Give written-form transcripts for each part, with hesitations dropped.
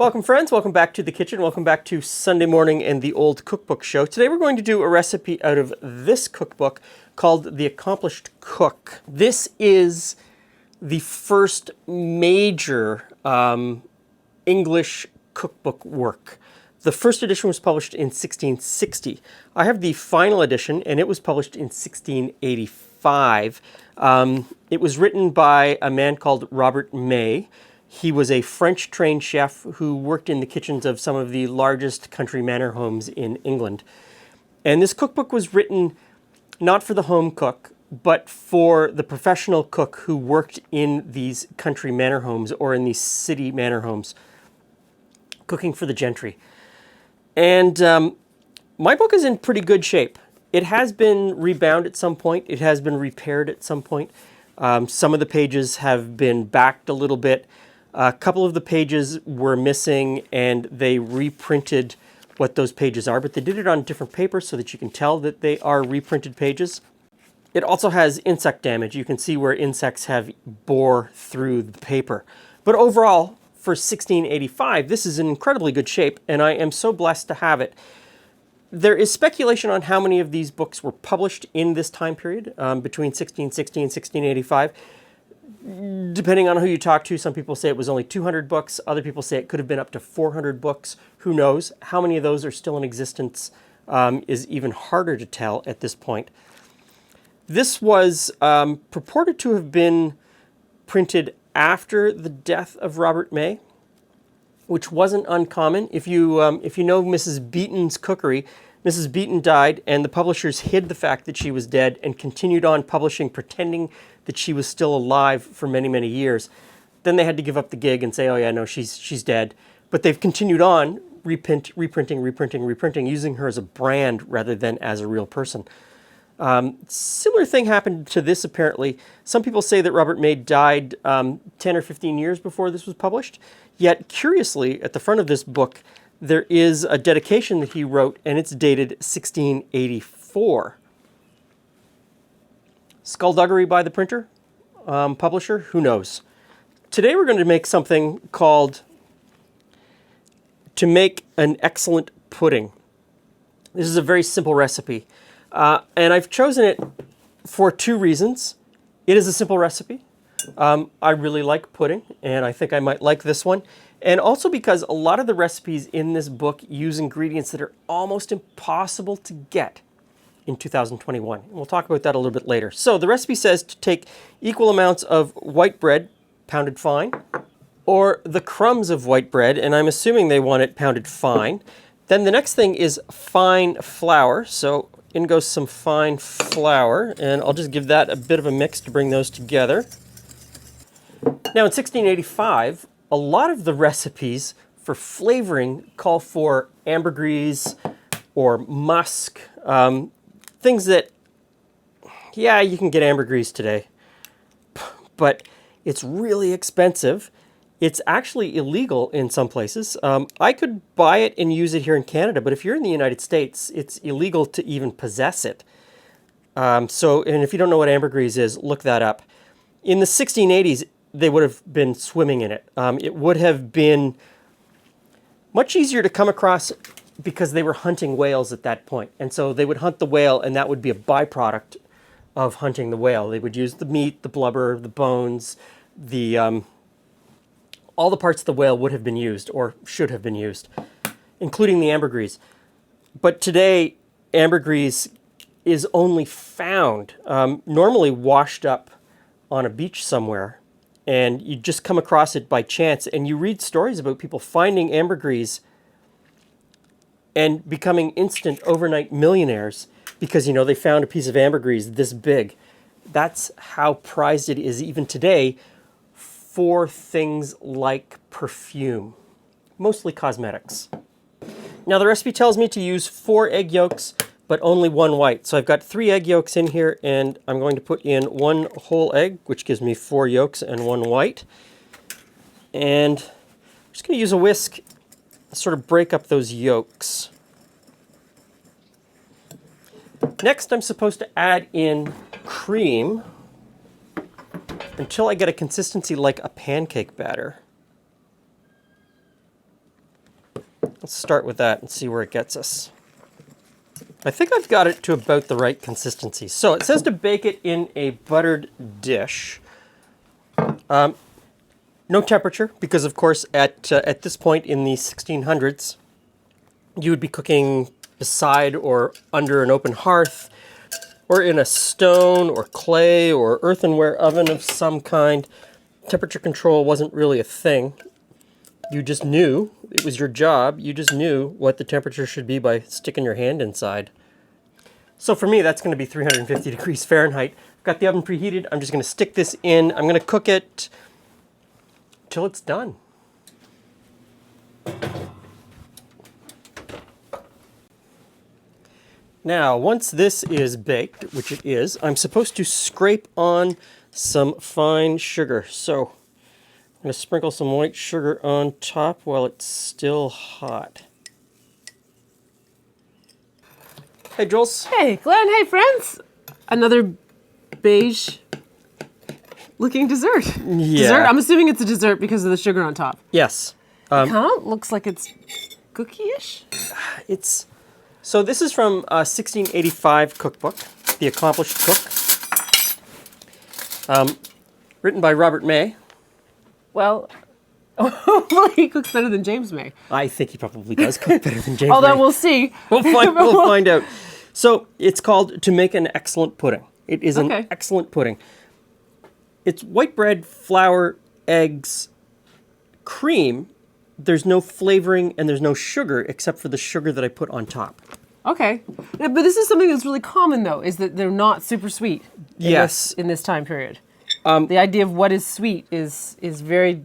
Welcome friends, welcome back to the kitchen, welcome back to Sunday morning and the old cookbook show. Today we're going to do a recipe out of this cookbook called The Accomplished Cook. This is the first major English cookbook work. The first edition was published in 1660. I have the final edition and it was published in 1685. It was written by a man called Robert May. He was a French-trained chef who worked in the kitchens of some of the largest country manor homes in England. And this cookbook was written not for the home cook, but for the professional cook who worked in these country manor homes or in these city manor homes, cooking for the gentry. And my book is in pretty good shape. It has been rebound at some point. It has been repaired at some point. Some of the pages have been backed a little bit. A couple of the pages were missing and they reprinted what those pages are, but they did it on different paper so that you can tell that they are reprinted pages. It also has insect damage. You can see where insects have bore through the paper. But overall, for 1685, this is in incredibly good shape, and I am so blessed to have it. There is speculation on how many of these books were published in this time period, between 1660 and 1685. Depending on who you talk to, some people say it was only 200 books. Other people say it could have been up to 400 books. Who knows? How many of those are still in existence is even harder to tell at this point. This was purported to have been printed after the death of Robert May, which wasn't uncommon. If you know Mrs. Beeton's cookery, Mrs. Beeton died and the publishers hid the fact that she was dead and continued on publishing, pretending that she was still alive for many, many years. Then they had to give up the gig and say, oh yeah, no, she's dead. But they've continued on reprinting, using her as a brand rather than as a real person. Similar thing happened to this apparently. Some people say that Robert May died 10 or 15 years before this was published. Yet curiously, at the front of this book, there is a dedication that he wrote, and it's dated 1684. Skullduggery by the printer, publisher, who knows? Today we're going to make something called To Make an Excellent Pudding. This is a very simple recipe, and I've chosen it for two reasons. It is a simple recipe. I really like pudding, and I think I might like this one. And also because a lot of the recipes in this book use ingredients that are almost impossible to get in 2021. And we'll talk about that a little bit later. So the recipe says to take equal amounts of white bread, pounded fine, or the crumbs of white bread, and I'm assuming they want it pounded fine. Then the next thing is fine flour. So in goes some fine flour, and I'll just give that a bit of a mix to bring those together. Now in 1685, a lot of the recipes for flavoring call for ambergris or musk, things that, yeah, you can get ambergris today, but it's really expensive. It's actually illegal in some places. I could buy it and use it here in Canada, but if you're in the United States, it's illegal to even possess it. And if you don't know what ambergris is, look that up. In the 1680s, they would have been swimming in it. It would have been much easier to come across because they were hunting whales at that point. And so they would hunt the whale, and that would be a byproduct of hunting the whale. They would use the meat, the blubber, the bones, all the parts of the whale would have been used or should have been used, including the ambergris. But today, ambergris is only found, normally washed up on a beach somewhere, and you just come across it by chance, and you read stories about people finding ambergris and becoming instant overnight millionaires because, you know, they found a piece of ambergris this big. That's how prized it is even today for things like perfume, mostly cosmetics. Now the recipe tells me to use 4 egg yolks, but only 1 white. So I've got 3 egg yolks in here, and I'm going to put in 1 whole egg, which gives me 4 yolks and 1 white. And I'm just going to use a whisk to sort of break up those yolks. Next, I'm supposed to add in cream until I get a consistency like a pancake batter. Let's start with that and see where it gets us. I think I've got it to about the right consistency. So it says to bake it in a buttered dish. No temperature, because of course at this point in the 1600s, you would be cooking beside or under an open hearth, or in a stone or clay or earthenware oven of some kind. Temperature control wasn't really a thing. You just knew, it was your job, you just knew what the temperature should be by sticking your hand inside. So for me, that's going to be 350 degrees Fahrenheit. I've got the oven preheated. I'm just going to stick this in. I'm going to cook it till it's done. Now, once this is baked, which it is, I'm supposed to scrape on some fine sugar. So I'm going to sprinkle some white sugar on top while it's still hot. Hey, Jules. Hey, Glen. Hey, friends. Another beige-looking dessert. Yeah. Dessert? I'm assuming it's a dessert because of the sugar on top. Yes. It kind of looks like it's cookie-ish. So this is from 1685 Cookbook, The Accomplished Cook. Written by Robert May. Well, hopefully he cooks better than James May. I think he probably does cook better than James Although May. we'll see. We'll find out. So it's called To Make an Excellent Pudding. It is an excellent pudding. It's white bread, flour, eggs, cream. There's no flavoring and there's no sugar except for the sugar that I put on top. Okay. Yeah, but this is something that's really common, though, is that they're not super sweet in this time period. The idea of what is sweet is very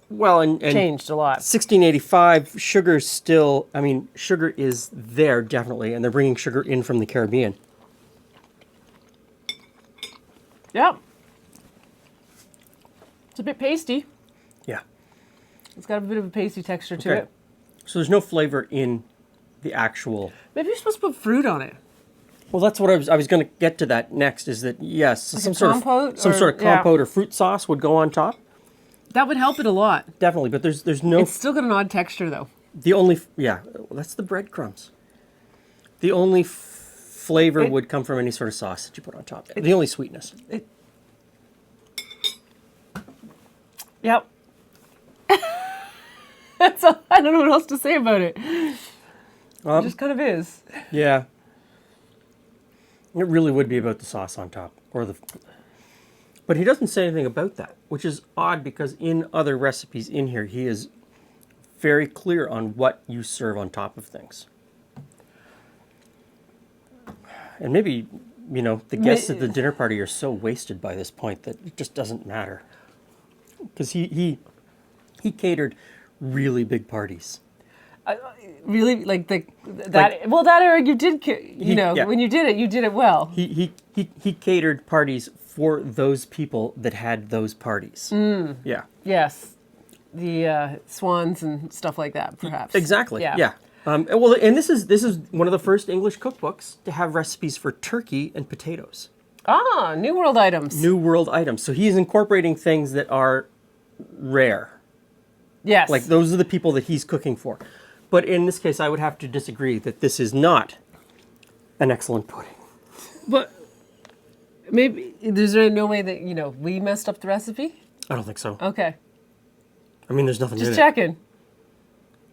changed a lot. 1685, sugar's still, sugar is there, definitely, and they're bringing sugar in from the Caribbean. Yep. It's a bit pasty. Yeah. It's got a bit of a pasty texture to it. So there's no flavor in the actual... Maybe you're supposed to put fruit on it. Well, that's what I was going to get to that next, is that, yes, Like some sort of compote or fruit sauce would go on top. That would help it a lot. Definitely, but there's no... It's still got an odd texture, though. The only... Yeah, that's the breadcrumbs. The only flavor would come from any sort of sauce that you put on top. The only sweetness. Yep. That's all, I don't know what else to say about it. It just kind of is. Yeah. It really would be about the sauce on top. But he doesn't say anything about that, which is odd because in other recipes in here, he is very clear on what you serve on top of things. And maybe, the guests at the dinner party are so wasted by this point that it just doesn't matter. Because he catered really big parties. Really, like that era you did, when you did it well. He catered parties for those people that had those parties. Yeah. Yes. The swans and stuff like that, perhaps. Exactly. Yeah. And this is one of the first English cookbooks to have recipes for turkey and potatoes. Ah, New World items. New World items. So he's incorporating things that are rare. Yes. Like those are the people that he's cooking for. But in this case, I would have to disagree that this is not an excellent pudding. But maybe, is there no way that, we messed up the recipe? I don't think so. Okay. There's nothing in it. Just checking.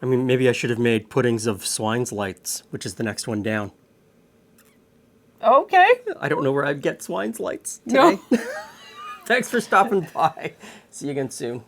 Maybe I should have made puddings of swine's lights, which is the next one down. Okay. I don't know where I'd get swine's lights today. No. Thanks for stopping by. See you again soon.